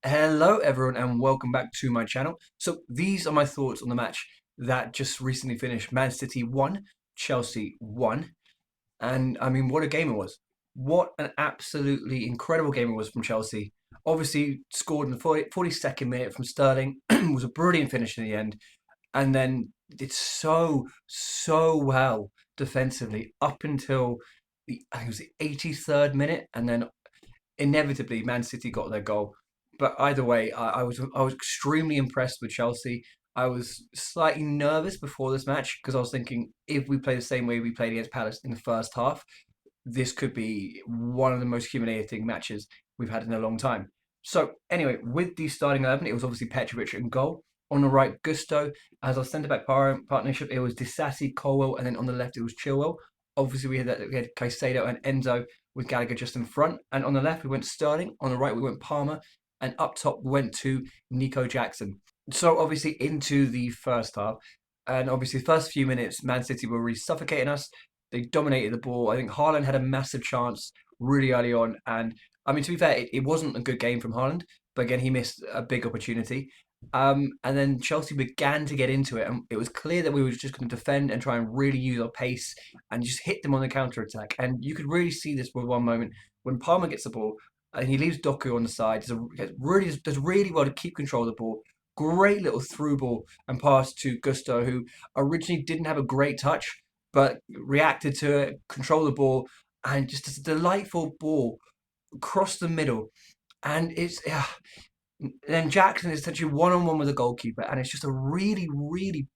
Hello, everyone, and welcome back to my channel. So, these are my thoughts on the match that just recently finished. Man City won, Chelsea won, and I mean, what a game it was! What an absolutely incredible game it was from Chelsea. Obviously, scored in the 42nd minute from Sterling, was a brilliant finish in the end, and then did so well defensively up until I think it was the 83rd minute, and then inevitably Man City got their goal. But either way, I was extremely impressed with Chelsea. I was slightly nervous before this match because I was thinking if we play the same way we played against Palace in the first half, this could be one of the most humiliating matches we've had in a long time. So anyway, with the starting 11, it was obviously Petrovic in goal. On the right, Gusto. As our centre back partnership, it was Disasi, Colwell, and then on the left it was Chilwell. Obviously, we had Caicedo and Enzo with Gallagher just in front, and on the left we went Sterling. On the right we went Palmer, and up top we went to Nico Jackson. So obviously into the first half, and obviously the first few minutes, Man City were really suffocating us. They dominated the ball. I think Haaland had a massive chance really early on, and I mean to be fair, it wasn't a good game from Haaland, but again he missed a big opportunity. And then Chelsea began to get into it, and it was clear that we were just going to defend and try and really use our pace and just hit them on the counter attack. And you could really see this with one moment when Palmer gets the ball and he leaves Doku on the side. Does really well to keep control of the ball. Great little through ball and pass to Gusto, who originally didn't have a great touch, but reacted to it, control the ball, and just a delightful ball across the middle. And then Jackson is essentially one on one with the goalkeeper, and it's just a really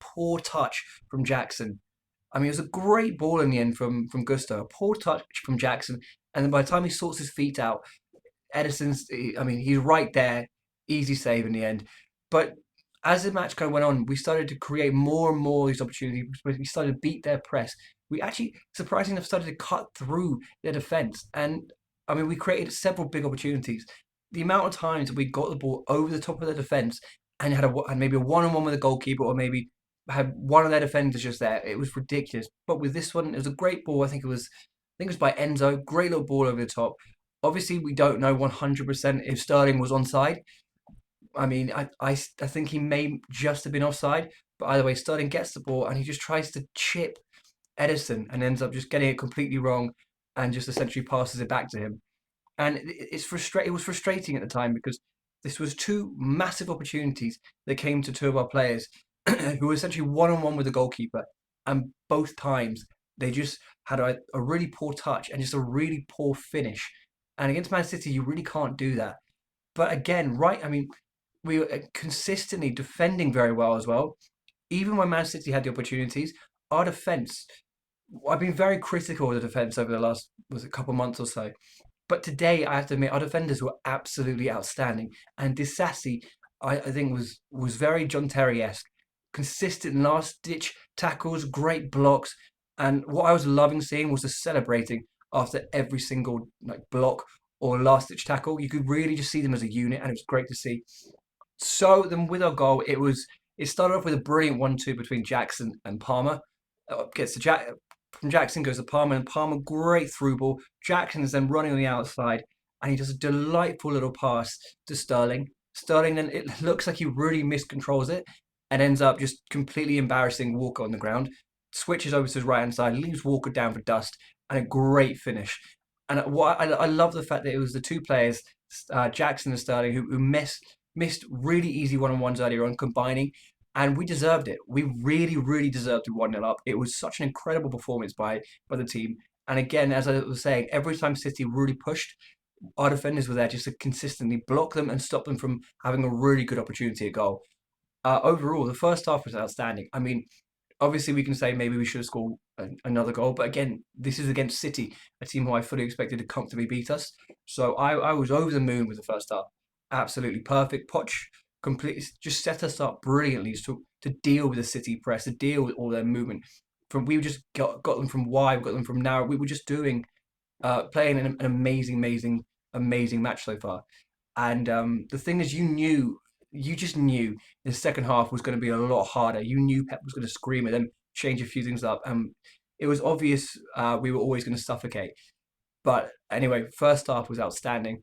poor touch from Jackson. I mean, it was a great ball in the end from Gusto, a poor touch from Jackson, and then by the time he sorts his feet out, I mean, he's right there, easy save in the end. But as the match kind of went on, we started to create more and more of these opportunities. We started to beat their press. We actually, surprisingly enough, started to cut through their defence. And I mean, we created several big opportunities. The amount of times that we got the ball over the top of the defence and had maybe a one-on-one with a goalkeeper, or maybe had one of their defenders just there, it was ridiculous. But with this one, it was a great ball. I think it was by Enzo. Great little ball over the top. Obviously, we don't know 100% if Sterling was onside. I mean, I think he may just have been offside. But either way, Sterling gets the ball and he just tries to chip Edison and ends up just getting it completely wrong and just essentially passes it back to him. And it was frustrating at the time because this was two massive opportunities that came to two of our players who were essentially one on one with the goalkeeper. And both times they just had a really poor touch and just a really poor finish. And against Man City, you really can't do that. But again, right, I mean, we were consistently defending very well as well. Even when Man City had the opportunities, our defence, I've been very critical of the defence over the last, was a couple of months or so. But today, I have to admit, our defenders were absolutely outstanding. And Disassi, I think, was very John Terry-esque. Consistent last-ditch tackles, great blocks. And what I was loving seeing was the celebrating after every single block or last-ditch tackle. You could really just see them as a unit, and it was great to see. So then with our goal, it started off with a brilliant 1-2 between Jackson and Palmer. Gets to from Jackson goes to Palmer, and Palmer great through ball. Jackson is then running on the outside, and he does a delightful little pass to Sterling. Sterling then it looks like he really miscontrols it and ends up just completely embarrassing Walker on the ground. Switches over to his right hand side, leaves Walker down for dust, and a great finish. And I love the fact that it was the two players, Jackson and Sterling, who missed really easy one-on-ones earlier on, combining, and we deserved it. We really deserved to 1-0 up. It was such an incredible performance by the team. And again, as I was saying, every time City really pushed, our defenders were there just to consistently block them and stop them from having a really good opportunity at goal. Overall, the first half was outstanding. I mean, obviously we can say maybe we should have scored another goal, but again, this is against City, a team who I fully expected to comfortably beat us. So I was over the moon with the first half. Absolutely perfect. Poch completely just set us up brilliantly to deal with the City press, to deal with all their movement. We just got them from wide, we got them from narrow. We were just playing an amazing match so far. And the thing is, you just knew the second half was going to be a lot harder. You knew Pep was going to scream at them, change a few things up, and it was obvious we were always going to suffocate. But anyway, first half was outstanding.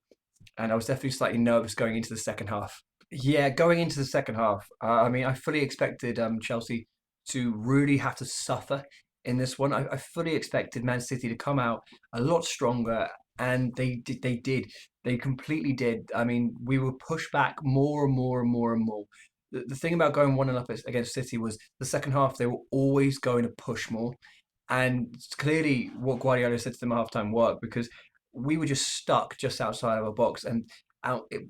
and I was definitely slightly nervous going into the second half. Yeah, going into the second half, I mean, I fully expected Chelsea to really have to suffer in this one. I fully expected Man City to come out a lot stronger, and they did. They did. They completely did. I mean, we were pushed back more and more and more and more. The thing about going 1-0 up against City was the second half, they were always going to push more. And clearly, what Guardiola said to them at halftime worked because we were just stuck just outside of our box. And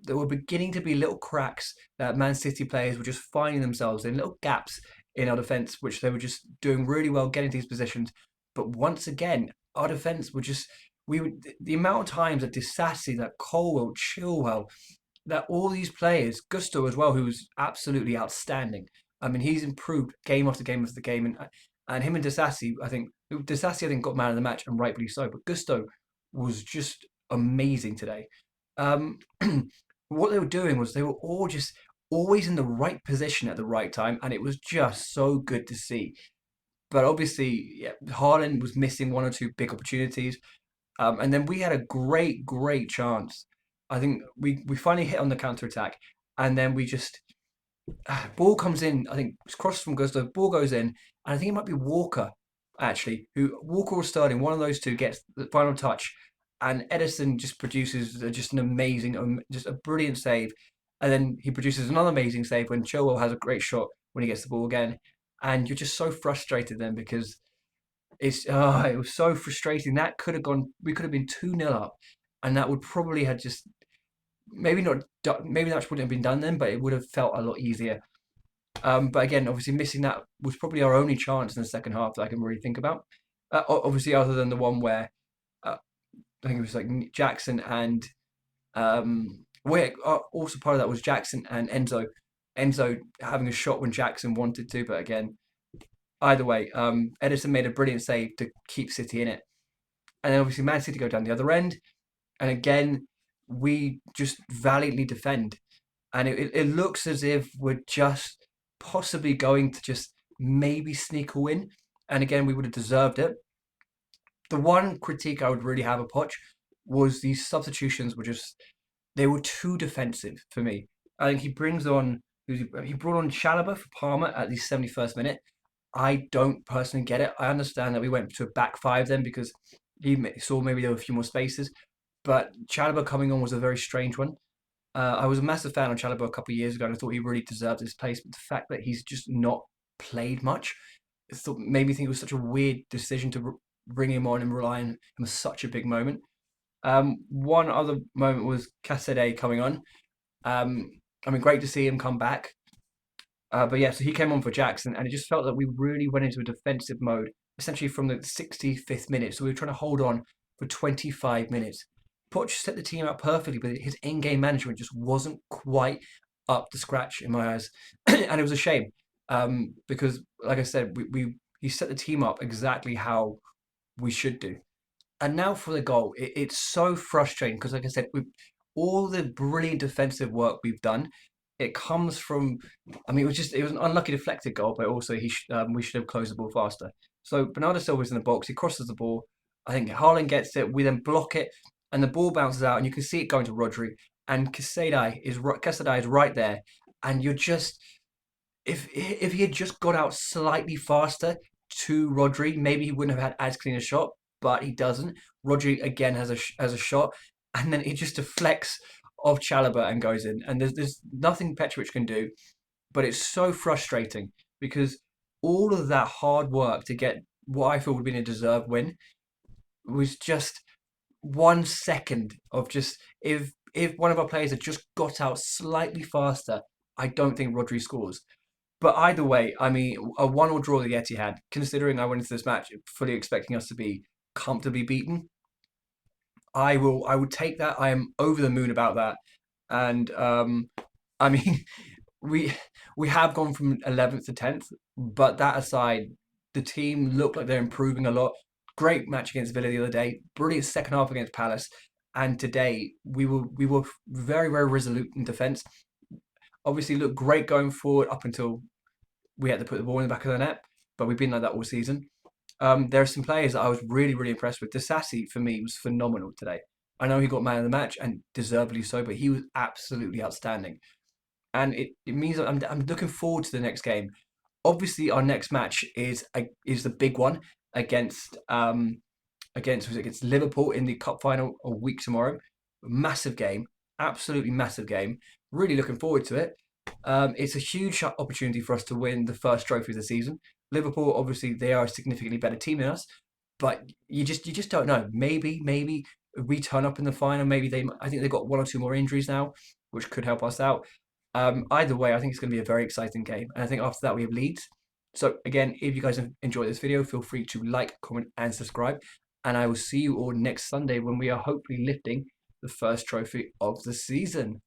there were beginning to be little cracks that Man City players were just finding themselves in, little gaps in our defence, which they were just doing really well getting to these positions. But once again, our defence were just we would the amount of times that Disassi, that Colwell, Chilwell, that all these players, Gusto as well, who was absolutely outstanding. I mean, he's improved game after game after game, and him and Disassi, I think got man of the match and rightfully so. But Gusto was just amazing today. Um, what they were doing was they were all just always in the right position at the right time, and it was just so good to see. But obviously, yeah, Haaland was missing one or two big opportunities. And then we had a great chance. I think we finally hit on the counter attack, and then we just ball comes in. I think it's crossed from Gusto. Ball goes in, and I think it might be Walker actually, who Walker or Sterling. One of those two gets the final touch, and Edison just produces just an amazing, just a brilliant save. And then he produces another amazing save when Chilwell has a great shot when he gets the ball again. And you're just so frustrated then because it was so frustrating. That could have gone. We could have been 2-0 up, and that would probably have just maybe not. Maybe that wouldn't have been done then, but it would have felt a lot easier. But again, obviously missing that was probably our only chance in the second half that I can really think about. Obviously, other than the one where I think it was like Jackson and where also part of that was Jackson and Enzo. Enzo having a shot when Jackson wanted to, but again, either way, Edison made a brilliant save to keep City in it. And then obviously Man City go down the other end. And again, we just valiantly defend. And it looks as if we're just possibly going to just maybe sneak a win. And again, we would have deserved it. The one critique I would really have of Poch was these substitutions were just, they were too defensive for me. I think he he brought on Chalobah for Palmer at the 71st minute. I don't personally get it. I understand that we went to a back five then because he saw maybe there were a few more spaces, but Chalobah coming on was a very strange one. I was a massive fan of Chalobah a couple of years ago, and I thought he really deserved his place. But the fact that he's just not played much, made me think it was such a weird decision to bring him on and rely on him at such a big moment. One other moment was Casadei coming on. I mean, great to see him come back. But yeah, so he came on for Jackson, and it just felt that we really went into a defensive mode, essentially from the 65th minute. So we were trying to hold on for 25 minutes. Poch set the team up perfectly, but his in-game management just wasn't quite up to scratch in my eyes, and it was a shame because, like I said, he set the team up exactly how we should do. And now for the goal, it's so frustrating because, like I said, all the brilliant defensive work we've done, it comes from. I mean, it was an unlucky deflected goal, but also we should have closed the ball faster. So Bernardo Silva's in the box. He crosses the ball. I think Haaland gets it. We then block it, and the ball bounces out, and you can see it going to Rodri. And Casadei is right there, and you're just if he had just got out slightly faster to Rodri, maybe he wouldn't have had as clean a shot, but he doesn't. Rodri again has a shot, and then he just deflects off Chalobah and goes in. And there's nothing Petrovic can do, but it's so frustrating because all of that hard work to get what I feel would have been a deserved win was just 1 second of just if one of our players had just got out slightly faster, I don't think Rodri scores. But either way, I mean, a 1-1 draw the Etihad, considering I went into this match fully expecting us to be comfortably beaten, I would take that. I am over the moon about that. And I mean, we we have gone from 11th to 10th, but that aside, the team look like they're improving a lot. Great match against Villa the other day. Brilliant second half against Palace. And today we were very resolute in defence. Obviously, looked great going forward up until we had to put the ball in the back of the net, but we've been like that all season. There are some players that I was really impressed with. Disassi for me was phenomenal today. I know he got man of the match and deservedly so, but he was absolutely outstanding. And it means that I'm looking forward to the next game. Obviously, our next match is the big one against against Liverpool in the cup final a week tomorrow. Massive game, absolutely massive game. Really looking forward to it. It's a huge opportunity for us to win the first trophy of the season. Liverpool, obviously, they are a significantly better team than us, but you just don't know. Maybe we turn up in the final. Maybe they. I think they've got one or two more injuries now, which could help us out. Either way, I think it's going to be a very exciting game, and I think after that we have Leeds. So again, if you guys have enjoyed this video, feel free to like, comment, and subscribe. And I will see you all next Sunday when we are hopefully lifting the first trophy of the season.